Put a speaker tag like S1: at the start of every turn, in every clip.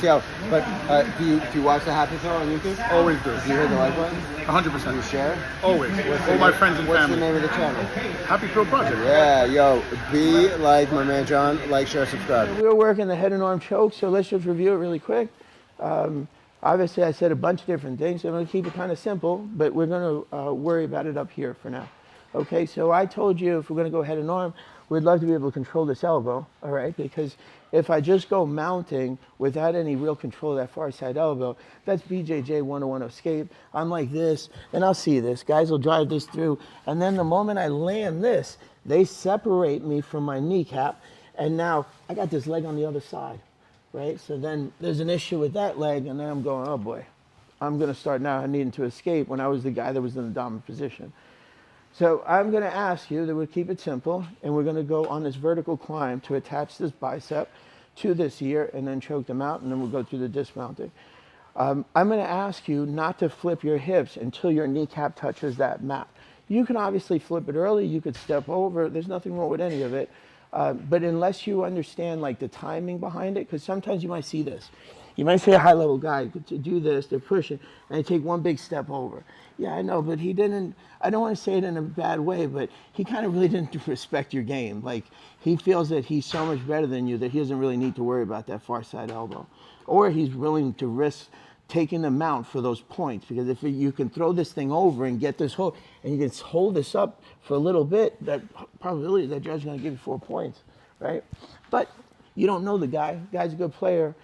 S1: Yo, but do you watch the Happy Throw on YouTube?
S2: Always do.
S1: Do you hit the like button?
S2: 100%.
S1: Do you share?
S2: Always. All my friends and
S1: What's
S2: family.
S1: the name of the channel?
S2: Happy Pro Project.
S1: Yeah, yo, be like my man John. Like, share, subscribe.
S3: We were working the head and arm choke, so let's just review it really quick. Obviously, I said a bunch of different things. I'm going to keep it kind of simple, but we're going to worry about it up here for now. Okay, so I told you if we're going to go head and arm, we'd love to be able to control this elbow, all right? Because if I just go mounting without any real control of that far side elbow, that's BJJ 101 escape. I'm like this, and I'll see this. Guys will drive this through, and then the moment I land this, they separate me from my kneecap, and now I got this leg on the other side, right? So then there's an issue with that leg, and then I'm going, oh boy, I'm going to start now needing to escape when I was the guy that was in the dominant position. So I'm going to ask you that we keep it simple, and we're going to go on this vertical climb to attach this bicep to this ear and then choke them out, and then we'll go through the dismounting. I'm going to ask you not to flip your hips until your kneecap touches that mat. You can obviously flip it early. You could step over. There's nothing wrong with any of it. But unless you understand like the timing behind it, because sometimes you might see this. You might see a high-level guy to do this, they're pushing, and they take one big step over. Yeah, I know, but he didn't, I don't want to say it in a bad way, but he kind of really didn't respect your game. Like, he feels that he's so much better than you that he doesn't really need to worry about that far side elbow. Or he's willing to risk taking the mount for those points, because if you can throw this thing over and get this hold, and you can hold this up for a little bit, that probability that judge is going to give you 4 points, right? But you don't know the guy. The guy's a good player.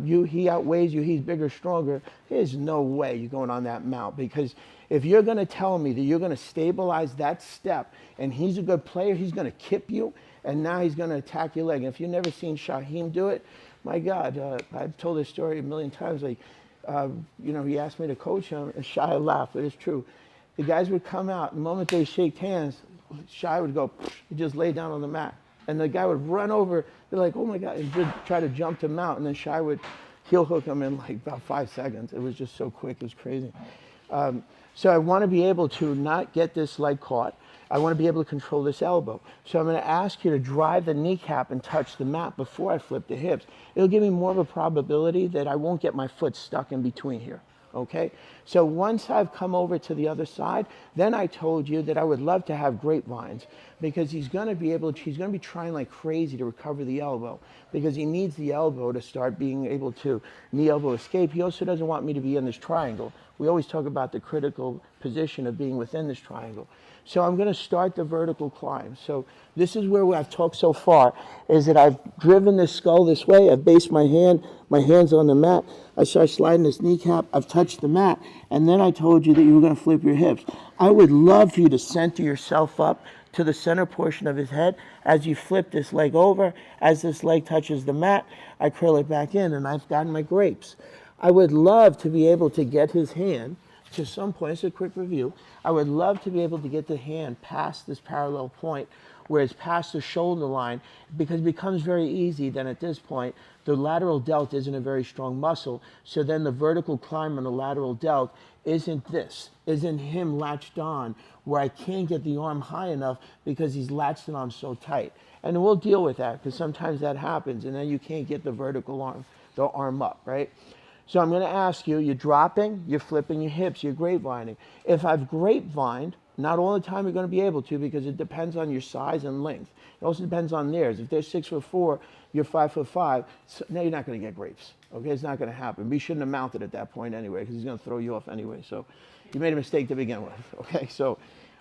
S3: He outweighs you, he's bigger, stronger. There's no way you're going on that mount, because if you're going to tell me that you're going to stabilize that step and he's a good player, he's going to kip you, and now he's going to attack your leg. And if you've never seen Shaheem do it, my God, I've told this story a million times. Like, you know, he asked me to coach him, and Shai laughed, but it's true. The guys would come out, the moment they shake hands, Shai would go, he just lay down on the mat. And the guy would run over, they're like, oh my God, and just try to jump him out. And then Shai would heel hook him in like about 5 seconds. It was just so quick, it was crazy. So I want to be able to not get this leg caught. I want to be able to control this elbow. So I'm going to ask you to drive the kneecap and touch the mat before I flip the hips. It'll give me more of a probability that I won't get my foot stuck in between here. Okay, so once I've come over to the other side, then I told you that I would love to have grapevines, because he's going to be trying like crazy to recover the elbow, because he needs the elbow to start being able to knee elbow escape. He also doesn't want me to be in this triangle. We always talk about the critical position of being within this triangle. So I'm going to start the vertical climb. So this is where I've talked so far, is that I've driven this skull this way. I've based my hands on the mat. I start sliding this kneecap. I've touched the mat. And then I told you that you were going to flip your hips. I would love for you to center yourself up to the center portion of his head as you flip this leg over. As this leg touches the mat, I curl it back in, and I've gotten my grapes. I would love to be able to get his hand to some point. It's a quick review. I would love to be able to get the hand past this parallel point where it's past the shoulder line, because it becomes very easy then at this point. The lateral delt isn't a very strong muscle, so then the vertical climb on the lateral delt isn't him latched on where I can't get the arm high enough because he's latched it on so tight. And we'll deal with that, because sometimes that happens, and then you can't get the vertical arm, the arm up, right? So I'm going to ask you, you're dropping, you're flipping your hips, you're grapevining. If I've grapevined, not all the time you're going to be able to, because it depends on your size and length. It also depends on theirs. If they're 6'4", you're 5'5", so now you're not going to get grapes. Okay, it's not going to happen. We shouldn't have mounted at that point anyway, because he's going to throw you off anyway. So you made a mistake to begin with. Okay, so,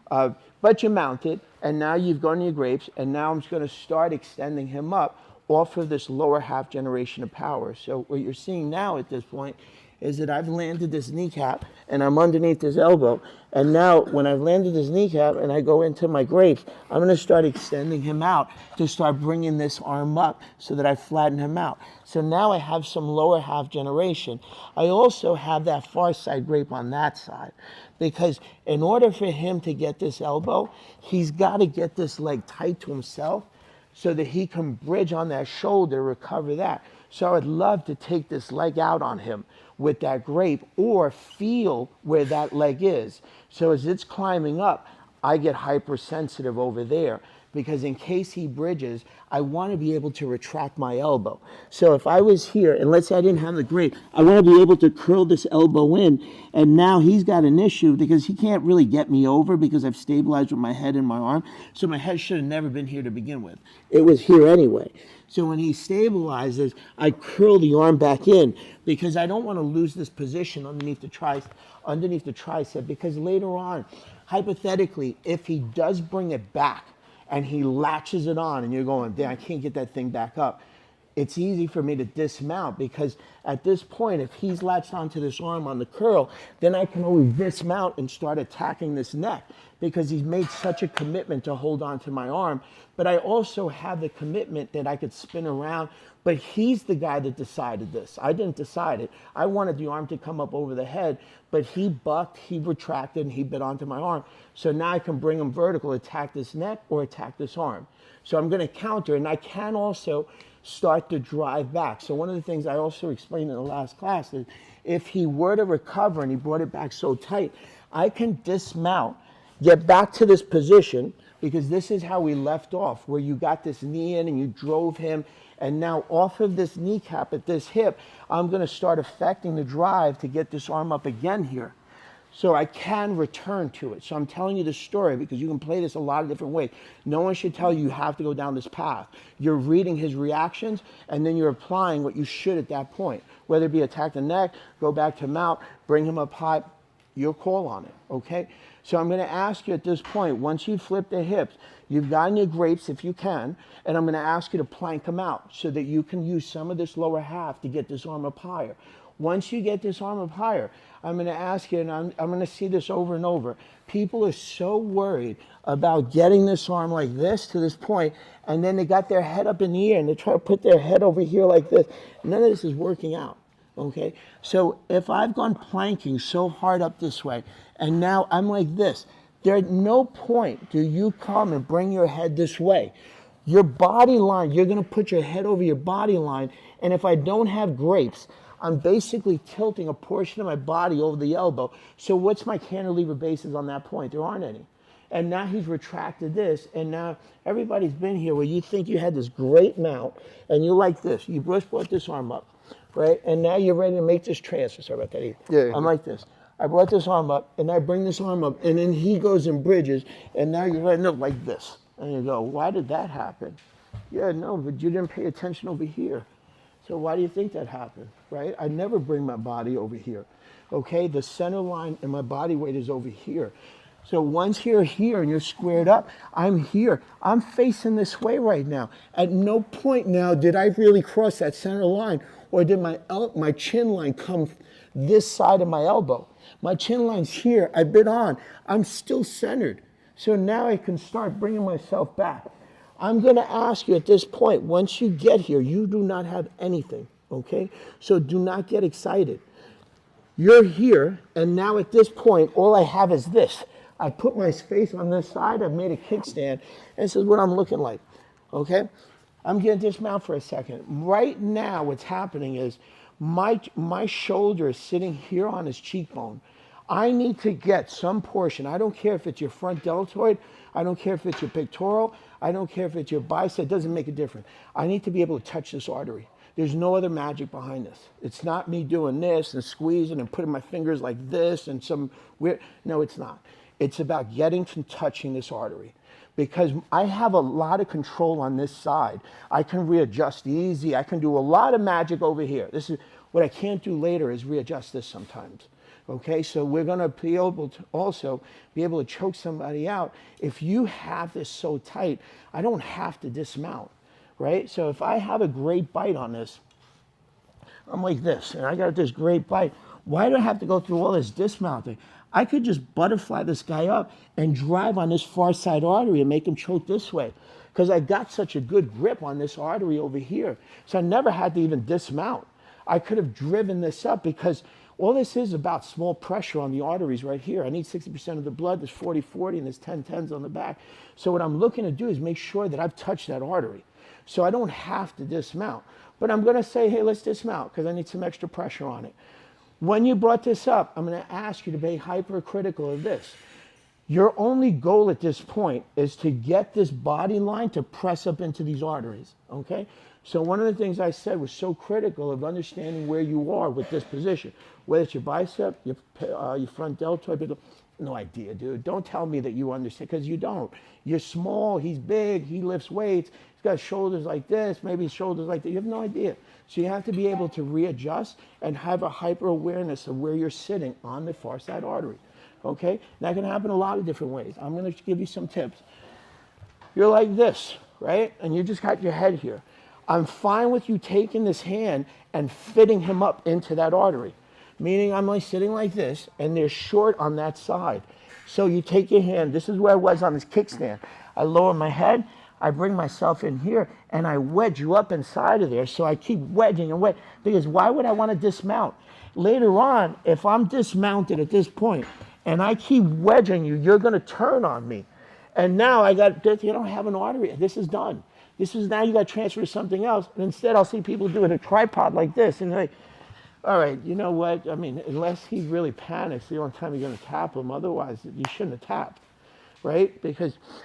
S3: but you mounted, and now you've gone to your grapes, and now I'm just going to start extending him up off of this lower half generation of power. So what you're seeing now at this point is that I've landed this kneecap and I'm underneath his elbow. And now when I've landed this kneecap and I go into my grapes, I'm going to start extending him out to start bringing this arm up so that I flatten him out. So now I have some lower half generation. I also have that far side grape on that side, because in order for him to get this elbow, he's got to get this leg tight to himself, so that he can bridge on that shoulder, recover that. So I would love to take this leg out on him with that grape, or feel where that leg is. So as it's climbing up, I get hypersensitive over there, because in case he bridges, I want to be able to retract my elbow. So if I was here, and let's say I didn't have the grip, I want to be able to curl this elbow in, and now he's got an issue because he can't really get me over because I've stabilized with my head and my arm. So my head should have never been here to begin with. It was here anyway. So when he stabilizes, I curl the arm back in because I don't want to lose this position underneath the tricep, because later on, hypothetically, if he does bring it back and he latches it on and you're going, damn, I can't get that thing back up, it's easy for me to dismount, because at this point, if he's latched onto this arm on the curl, then I can always dismount and start attacking this neck, because he's made such a commitment to hold on to my arm. But I also have the commitment that I could spin around, but he's the guy that decided this. I didn't decide it. I wanted the arm to come up over the head, but he bucked, he retracted, and he bit onto my arm. So now I can bring him vertical, attack this neck or attack this arm. So I'm gonna counter, and I can also start to drive back. So one of the things I also explained in the last class is if he were to recover and he brought it back so tight, I can dismount, get back to this position, because this is how we left off, where you got this knee in and you drove him, and now off of this kneecap at this hip, I'm gonna start affecting the drive to get this arm up again here. So I can return to it. So I'm telling you this story because you can play this a lot of different ways. No one should tell you have to go down this path. You're reading his reactions, and then you're applying what you should at that point. Whether it be attack the neck, go back to mount, bring him up high, your call on it, okay? So I'm gonna ask you at this point, once you flip the hips, you've gotten your grapes if you can, and I'm gonna ask you to plank them out so that you can use some of this lower half to get this arm up higher. Once you get this arm up higher, I'm going to ask you, and I'm going to see this over and over. People are so worried about getting this arm like this to this point, and then they got their head up in the air, and they try to put their head over here like this. None of this is working out, okay? So if I've gone planking so hard up this way, and now I'm like this, there at no point do you come and bring your head this way. Your body line, you're going to put your head over your body line, and if I don't have grapes, I'm basically tilting a portion of my body over the elbow. So what's my cantilever bases on that point? There aren't any. And now he's retracted this, and now everybody's been here where you think you had this great mount, and you're like this. You just brought this arm up, right? And now you're ready to make this transfer. Sorry about that, Ethan.
S1: Yeah.
S3: I'm like this. I brought this arm up, and I bring this arm up, and then he goes and bridges, and now you're right, no, like this. And you go, why did that happen? Yeah, no, but you didn't pay attention over here. So why do you think that happened, right? I never bring my body over here, okay? The center line and my body weight is over here. So once you're here and you're squared up, I'm here. I'm facing this way right now. At no point now did I really cross that center line, or did my chin line come this side of my elbow. My chin line's here, I bit on. I'm still centered. So now I can start bringing myself back. I'm going to ask you at this point, once you get here, you do not have anything, okay? So do not get excited. You're here, and now at this point, all I have is this. I put my face on this side, I've made a kickstand, and this is what I'm looking like, okay? I'm going to dismount for a second. Right now, what's happening is my shoulder is sitting here on his cheekbone. I need to get some portion. I don't care if it's your front deltoid. I don't care if it's your pectoral. I don't care if it's your bicep. It doesn't make a difference. I need to be able to touch this artery. There's no other magic behind this. It's not me doing this and squeezing and putting my fingers like this and some weird. No, it's not. It's about getting to touching this artery, because I have a lot of control on this side. I can readjust easy. I can do a lot of magic over here. This is what I can't do later, is readjust this sometimes. Okay, so we're going to be able to also be able to choke somebody out. If you have this so tight, I don't have to dismount, right? So if I have a great bite on this, I'm like this, and I got this great bite. Why do I have to go through all this dismounting? I could just butterfly this guy up and drive on this far side artery and make him choke this way, because I got such a good grip on this artery over here. So I never had to even dismount. I could have driven this up, because all this is about small pressure on the arteries right here. I need 60% of the blood. There's 40-40 and there's 10-10s on the back. So what I'm looking to do is make sure that I've touched that artery. So I don't have to dismount. But I'm going to say, hey, let's dismount, because I need some extra pressure on it. When you brought this up, I'm going to ask you to be hypercritical of this. Your only goal at this point is to get this body line to press up into these arteries, okay? So one of the things I said was so critical of understanding where you are with this position, whether it's your bicep, your front deltoid, no idea, dude. Don't tell me that you understand, because you don't. You're small, he's big, he lifts weights, he's got shoulders like this, maybe his shoulders like that. You have no idea. So you have to be able to readjust and have a hyper awareness of where you're sitting on the far side artery. Okay? That can happen a lot of different ways. I'm going to give you some tips. You're like this, right? And you just got your head here. I'm fine with you taking this hand and fitting him up into that artery. Meaning I'm like sitting like this, and they're short on that side. So you take your hand. This is where I was on this kickstand. I lower my head. I bring myself in here, and I wedge you up inside of there. So I keep wedging and wedging. Because why would I want to dismount? Later on, if I'm dismounted at this point, and I keep wedging you, you're going to turn on me. And now you don't have an artery. This is done. This is now you got to transfer to something else. And instead, I'll see people doing a tripod like this. And they're like, all right, you know what? I mean, unless he really panics, the only time you're going to tap him. Otherwise, you shouldn't have tapped, right?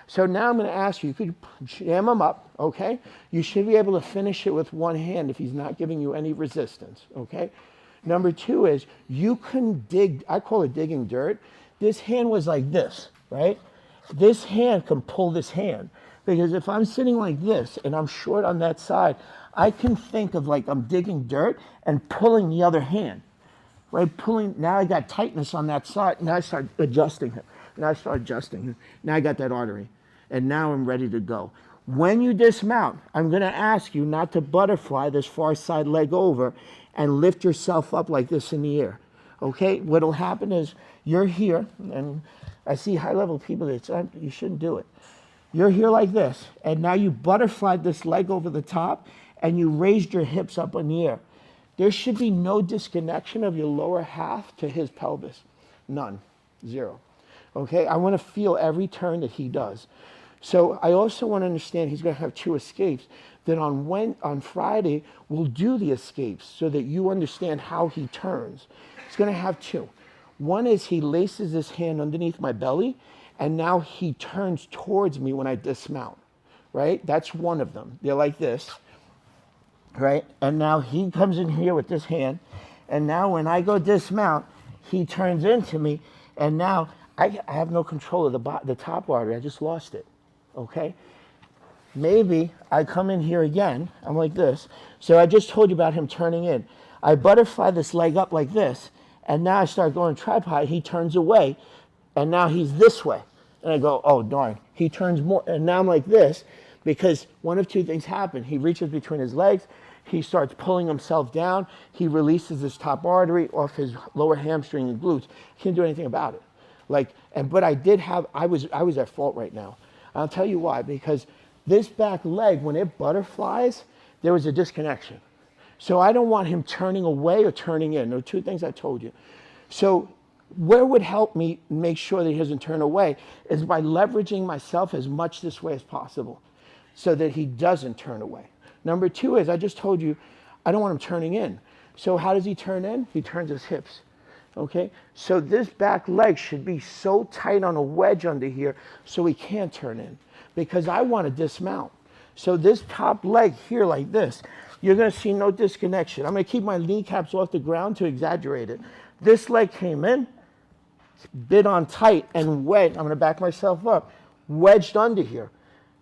S3: So now I'm going to ask you could jam him up, okay? You should be able to finish it with one hand if he's not giving you any resistance, okay? Number two is you can dig, I call it digging dirt. This hand was like this, right? This hand can pull this hand. Because if I'm sitting like this and I'm short on that side, I can think of like I'm digging dirt and pulling the other hand, right? Pulling, now I got tightness on that side. Now I start adjusting him. Now I got that artery. And now I'm ready to go. When you dismount, I'm going to ask you not to butterfly this far side leg over and lift yourself up like this in the air. Okay? What will happen is you're here, and I see high-level people that you shouldn't do it. You're here like this, and now you butterflied this leg over the top, and you raised your hips up in the air. There should be no disconnection of your lower half to his pelvis. None. Zero. Okay? I want to feel every turn that he does. So I also want to understand he's going to have 2 escapes. Then on Friday, we'll do the escapes so that you understand how he turns. He's going to have 2. One is he laces his hand underneath my belly, and now he turns towards me when I dismount, right? That's one of them. They're like this, right? And now he comes in here with this hand, and now when I go dismount, he turns into me, and now I have no control of the top artery. I just lost it, okay? Maybe I come in here again. I'm like this. So I just told you about him turning in. I butterfly this leg up like this, and now I start going tripod. He turns away, and now he's this way. And I go, oh, darn. He turns more, and now I'm like this, because one of 2 things happen. He reaches between his legs. He starts pulling himself down. He releases his top artery off his lower hamstring and glutes. Can't do anything about it. But I was at fault right now. I'll tell you why. Because this back leg, when it butterflies, there was a disconnection. So I don't want him turning away or turning in. There are 2 things I told you. So where would help me make sure that he doesn't turn away is by leveraging myself as much this way as possible so that he doesn't turn away. Number 2 is I just told you I don't want him turning in. So how does he turn in? He turns his hips. Okay? So this back leg should be so tight on a wedge under here so he can't turn in, because I want to dismount. So this top leg here like this, you're going to see no disconnection. I'm going to keep my kneecaps off the ground to exaggerate it. This leg came in, bit on tight, and wedged. I'm going to back myself up, wedged under here.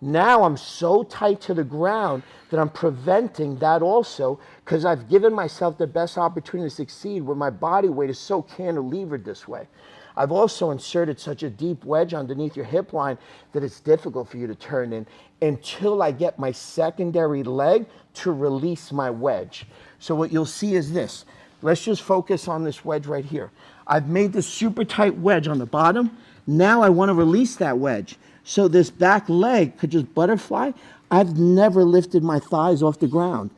S3: Now I'm so tight to the ground that I'm preventing that also, because I've given myself the best opportunity to succeed where my body weight is so cantilevered this way. I've also inserted such a deep wedge underneath your hip line that it's difficult for you to turn in until I get my secondary leg to release my wedge. So what you'll see is this. Let's just focus on this wedge right here. I've made this super tight wedge on the bottom. Now I want to release that wedge. So this back leg could just butterfly. I've never lifted my thighs off the ground.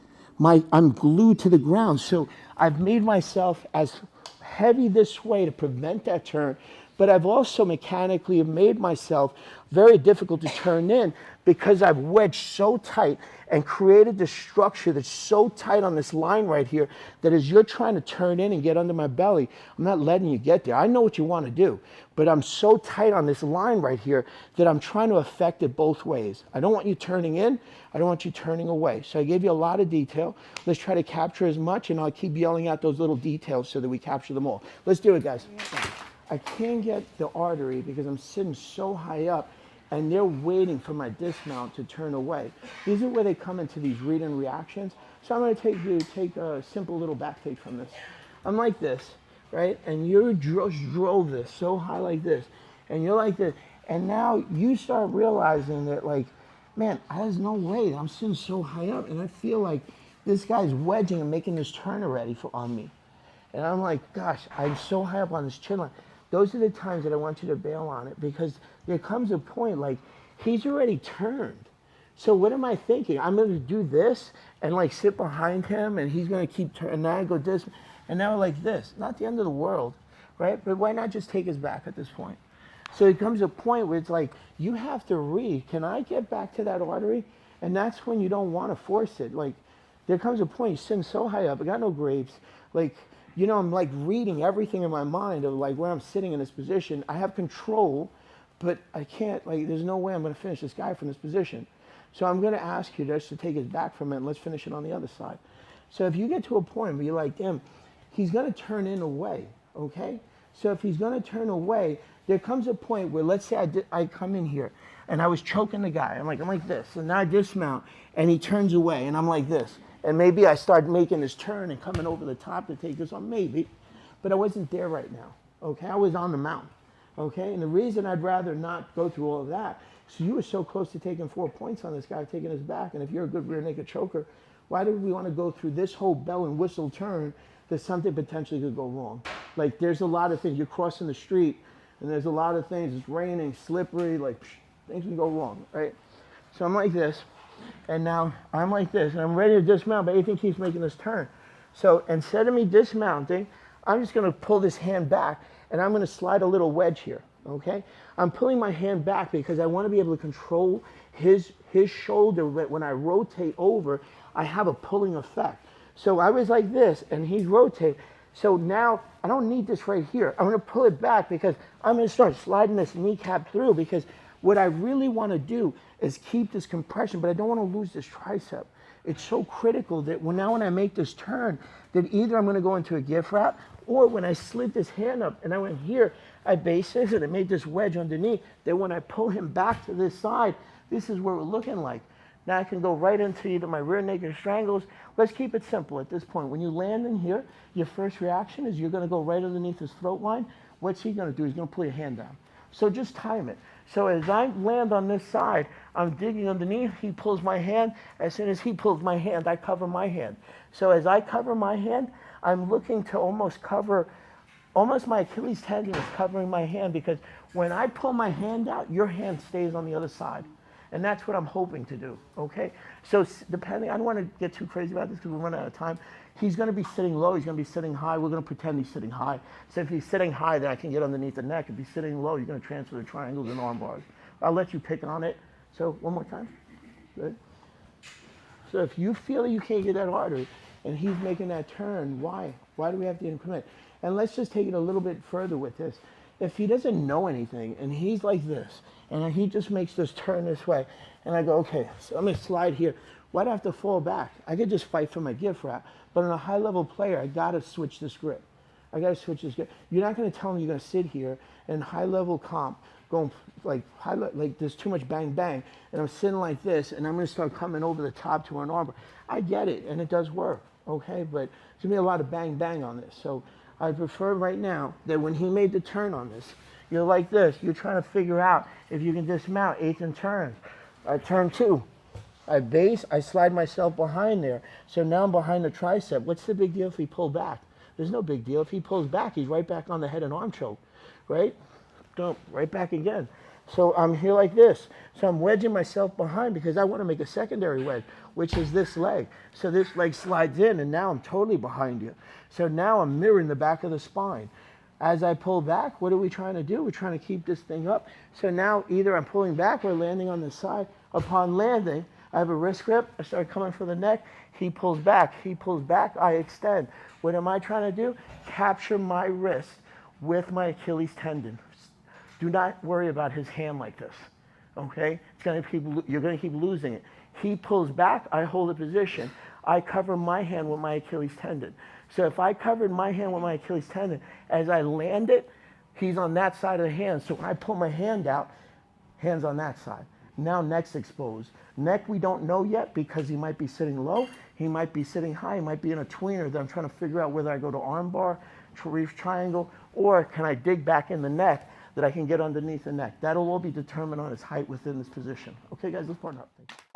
S3: I'm glued to the ground. So I've made myself as heavy this way to prevent that turn, but I've also mechanically made myself very difficult to turn in because I've wedged so tight and created this structure that's so tight on this line right here that as you're trying to turn in and get under my belly, I'm not letting you get there. I know what you want to do, but I'm so tight on this line right here that I'm trying to affect it both ways. I don't want you turning in. I don't want you turning away. So I gave you a lot of detail. Let's try to capture as much, and I'll keep yelling out those little details so that we capture them all. Let's do it, guys. I can't get the artery because I'm sitting so high up, and they're waiting for my dismount to turn away. These are where they come into these read and reactions. So I'm going to take a simple little back take from this. I'm like this, right? And you drove this so high like this, and you're like this, and now you start realizing that, like, man, there's no way. I'm sitting so high up, and I feel like this guy's wedging and making this turn already on me. And I'm like, gosh, I'm so high up on this chin line. Those are the times that I want you to bail on it, because there comes a point, like, he's already turned. So what am I thinking? I'm going to do this and, like, sit behind him, and he's going to keep turning. And now I go this, and now like this. Not the end of the world, right? But why not just take his back at this point? So it comes a point where it's like, you have to read, can I get back to that artery? And that's when you don't want to force it. Like, there comes a point, you're sitting so high up, I got no grapes, like, you know, I'm like reading everything in my mind of like where I'm sitting in this position. I have control, but I can't, like, there's no way I'm going to finish this guy from this position. So I'm going to ask you just to take his back from it, and let's finish it on the other side. So if you get to a point where you're like, damn, he's going to turn in away, okay? So if he's going to turn away, there comes a point where, let's say I come in here and I was choking the guy. I'm like this, and now I dismount, and he turns away, and I'm like this. And maybe I start making this turn and coming over the top to take this on, maybe. But I wasn't there right now, okay? I was on the mount, okay? And the reason I'd rather not go through all of that, so you were so close to taking 4 points on this guy, taking his back, and if you're a good rear naked choker, why do we want to go through this whole bell and whistle turn that something potentially could go wrong? Like, there's a lot of things. You're crossing the street, and there's a lot of things. It's raining, slippery, like, things can go wrong, right? So I'm like this. And now I'm like this, and I'm ready to dismount, but everything keeps making this turn. So instead of me dismounting, I'm just going to pull this hand back, and I'm going to slide a little wedge here, okay? I'm pulling my hand back because I want to be able to control his shoulder. When I rotate over, I have a pulling effect. So I was like this, and he's rotating. So now I don't need this right here. I'm going to pull it back because I'm going to start sliding this kneecap through, because what I really want to do is keep this compression, but I don't want to lose this tricep. It's so critical that when I make this turn, that either I'm going to go into a gift wrap, or when I slid this hand up and I went here, I base this and I made this wedge underneath, that when I pull him back to this side, this is where we're looking like. Now I can go right into either my rear naked strangles. Let's keep it simple at this point. When you land in here, your first reaction is you're going to go right underneath his throat line. What's he going to do? He's going to pull your hand down. So just time it. So as I land on this side, I'm digging underneath, he pulls my hand. As soon as he pulls my hand, I cover my hand. So as I cover my hand, I'm looking to almost cover, almost my Achilles tendon is covering my hand, because when I pull my hand out, your hand stays on the other side. And that's what I'm hoping to do, okay? So depending, I don't want to get too crazy about this because we're running out of time. He's going to be sitting low, he's going to be sitting high. We're going to pretend he's sitting high. So if he's sitting high, then I can get underneath the neck. If he's sitting low, you're going to transfer the triangles and arm bars. I'll let you pick on it. So one more time. Good. So if you feel that you can't get that artery and he's making that turn, why? Why do we have to increment? And let's just take it a little bit further with this. If he doesn't know anything and he's like this, and he just makes this turn this way, and I go, okay, so I'm going to slide here. Why do I have to fall back? I could just fight for my gift wrap. But on a high-level player, I got to switch this grip. I got to switch this grip. You're not going to tell me you're going to sit here in high-level comp, going like there's too much bang-bang, and I'm sitting like this, and I'm going to start coming over the top to an armbar. I get it, and it does work, okay? But there's going to be a lot of bang-bang on this. So I prefer right now that when he made the turn on this, you're like this. You're trying to figure out if you can dismount 8th and turns. Turn 2. I base, I slide myself behind there. So now I'm behind the tricep. What's the big deal if he pulls back? There's no big deal. If he pulls back, he's right back on the head and arm choke, right? Dump, right back again. So I'm here like this. So I'm wedging myself behind because I want to make a secondary wedge, which is this leg. So this leg slides in, and now I'm totally behind you. So now I'm mirroring the back of the spine. As I pull back, what are we trying to do? We're trying to keep this thing up. So now either I'm pulling back or landing on the side. Upon landing, I have a wrist grip. I start coming for the neck. He pulls back. He pulls back. I extend. What am I trying to do? Capture my wrist with my Achilles tendon. Do not worry about his hand like this. Okay? You're going to keep losing it. He pulls back. I hold a position. I cover my hand with my Achilles tendon. So if I covered my hand with my Achilles tendon, as I land it, he's on that side of the hand. So when I pull my hand out, hand's on that side. Now neck's exposed. Neck we don't know yet because he might be sitting low, he might be sitting high, he might be in a tweener that I'm trying to figure out whether I go to arm bar, reef triangle, or can I dig back in the neck that I can get underneath the neck. That'll all be determined on his height within this position. Okay guys, let's partner up.